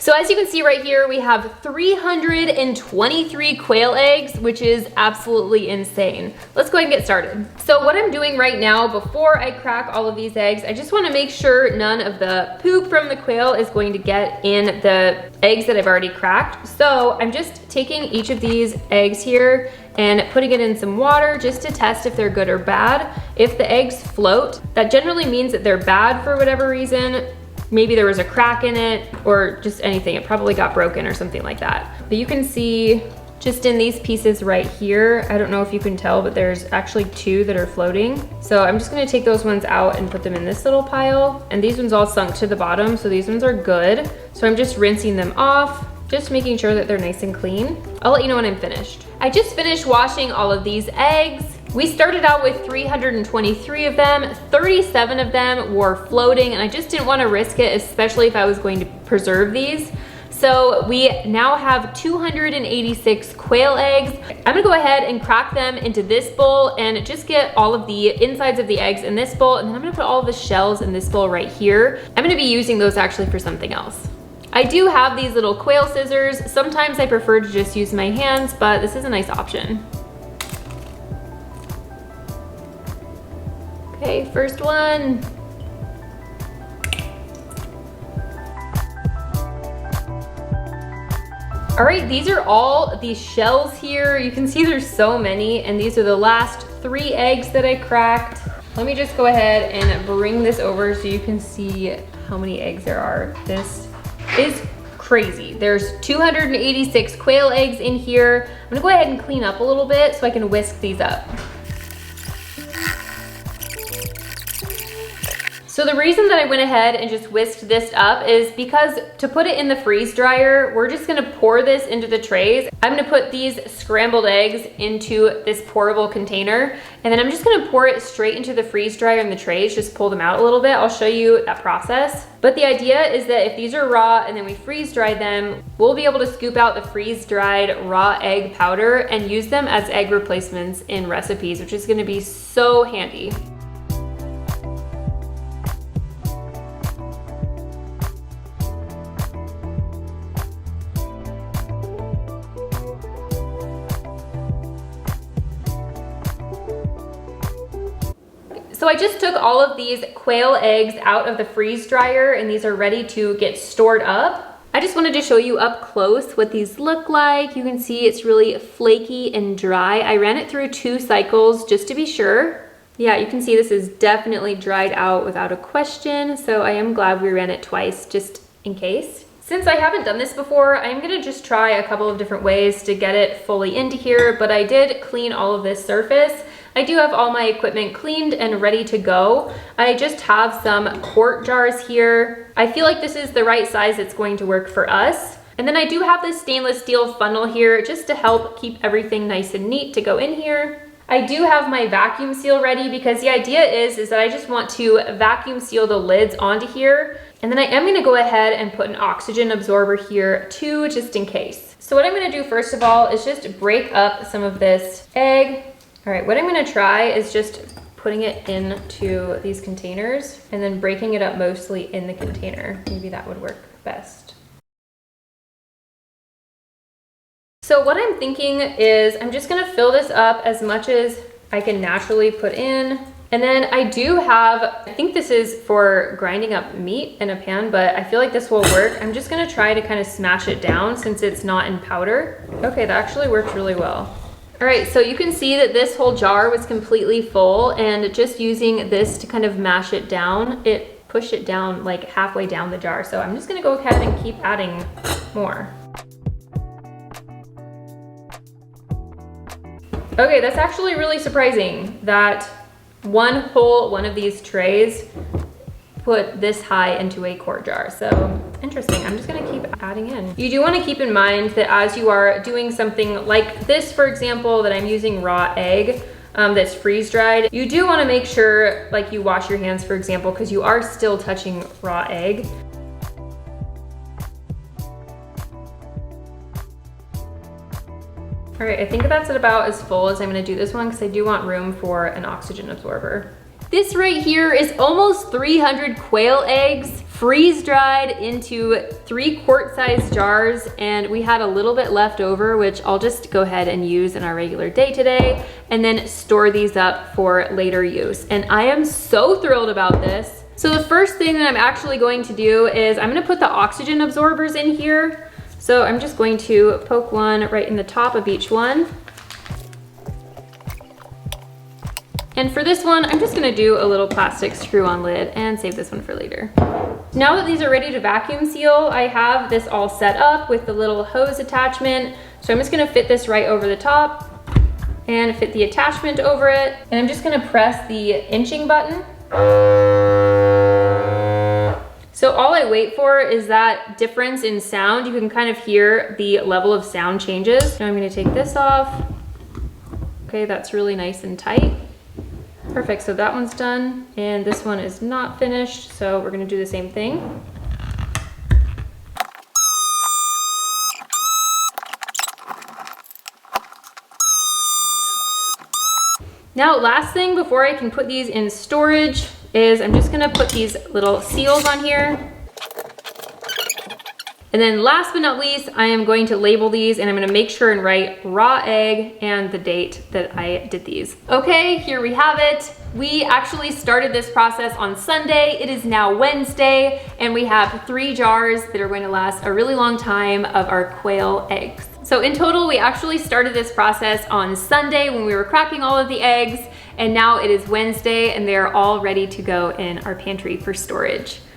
So as you can see right here, we have 323 quail eggs, which is absolutely insane. Let's go ahead and get started. So what I'm doing right now, before I crack all of these eggs, I just wanna make sure none of the poop from the quail is going to get in the eggs that I've already cracked. So I'm just taking each of these eggs here and putting it in some water just to test if they're good or bad. If the eggs float, that generally means that they're bad for whatever reason. Maybe there was a crack in it or just anything. It probably got broken or something like that. But you can see just in these pieces right here, I don't know if you can tell, but there's actually 2 that are floating. So I'm just gonna take those ones out and put them in this little pile. And these ones all sunk to the bottom, so these ones are good. So I'm just rinsing them off, just making sure that they're nice and clean. I'll let you know when I'm finished. I just finished washing all of these eggs. We started out with 323 of them, 37 of them were floating, and I just didn't want to risk it, especially if I was going to preserve these. So we now have 286 quail eggs. I'm gonna go ahead and crack them into this bowl and just get all of the insides of the eggs in this bowl, and then I'm gonna put all of the shells in this bowl right here. I'm gonna be using those actually for something else. I do have these little quail scissors. Sometimes I prefer to just use my hands, but this is a nice option. Okay, first one. All right, these are all the shells here. You can see there's so many, and these are the last 3 eggs that I cracked. Let me just go ahead and bring this over so you can see how many eggs there are. This is crazy. There's 286 quail eggs in here. I'm gonna go ahead and clean up a little bit so I can whisk these up. So the reason that I went ahead and just whisked this up is because to put it in the freeze dryer, we're just gonna pour this into the trays. I'm gonna put these scrambled eggs into this pourable container, and then I'm just gonna pour it straight into the freeze dryer in the trays, just pull them out a little bit. I'll show you that process. But the idea is that if these are raw and then we freeze dry them, we'll be able to scoop out the freeze dried raw egg powder and use them as egg replacements in recipes, which is gonna be so handy. So I just took all of these quail eggs out of the freeze dryer, and these are ready to get stored up. I just wanted to show you up close what these look like. You can see it's really flaky and dry. I ran it through 2 cycles just to be sure. Yeah, you can see this is definitely dried out without a question. So I am glad we ran it twice just in case. Since I haven't done this before, I'm gonna just try a couple of different ways to get it fully into here, but I did clean all of this surface. I do have all my equipment cleaned and ready to go. I just have some quart jars here. I feel like this is the right size that's going to work for us. And then I do have this stainless steel funnel here just to help keep everything nice and neat to go in here. I do have my vacuum seal ready because the idea is that I just want to vacuum seal the lids onto here. And then I am gonna go ahead and put an oxygen absorber here too, just in case. So what I'm gonna do first of all is just break up some of this egg. All right, what I'm gonna try is just putting it into these containers and then breaking it up mostly in the container. Maybe that would work best. So what I'm thinking is I'm just gonna fill this up as much as I can naturally put in. And then I do have, I think this is for grinding up meat in a pan, but I feel like this will work. I'm just gonna try to kind of smash it down since it's not in powder. Okay, that actually worked really well. All right, so you can see that this whole jar was completely full, and just using this to kind of mash it down, it pushed it down like halfway down the jar. So I'm just gonna go ahead and keep adding more. Okay, that's actually really surprising that one of these trays put this high into a quart jar. So interesting. I'm just gonna keep adding in. You do want to keep in mind that as you are doing something like this, for example, that I'm using raw egg that's freeze dried, you do want to make sure like you wash your hands, for example, because you are still touching raw egg. All right, I think that's about as full as I'm gonna do this one because I do want room for an oxygen absorber. This right here is almost 300 quail eggs freeze dried into 3-quart size jars, and we had a little bit left over, which I'll just go ahead and use in our regular day today, and then store these up for later use. And I am so thrilled about this. So the first thing that I'm actually going to do is I'm gonna put the oxygen absorbers in here. So I'm just going to poke one right in the top of each one. And for this one, I'm just gonna do a little plastic screw-on lid and save this one for later. Now that these are ready to vacuum seal, I have this all set up with the little hose attachment. So I'm just gonna fit this right over the top and fit the attachment over it. And I'm just gonna press the inching button. So all I wait for is that difference in sound. You can kind of hear the level of sound changes. Now I'm gonna take this off. Okay, that's really nice and tight. Perfect, so that one's done, and this one is not finished, so we're gonna do the same thing. Now, last thing before I can put these in storage is I'm just gonna put these little seals on here. And then last but not least, I am going to label these, and I'm gonna make sure and write raw egg and the date that I did these. Okay, here we have it. We actually started this process on Sunday. It is now Wednesday, and we have 3 jars that are going to last a really long time of our quail eggs. So in total, we actually started this process on Sunday when we were cracking all of the eggs, and now it is Wednesday, and they're all ready to go in our pantry for storage.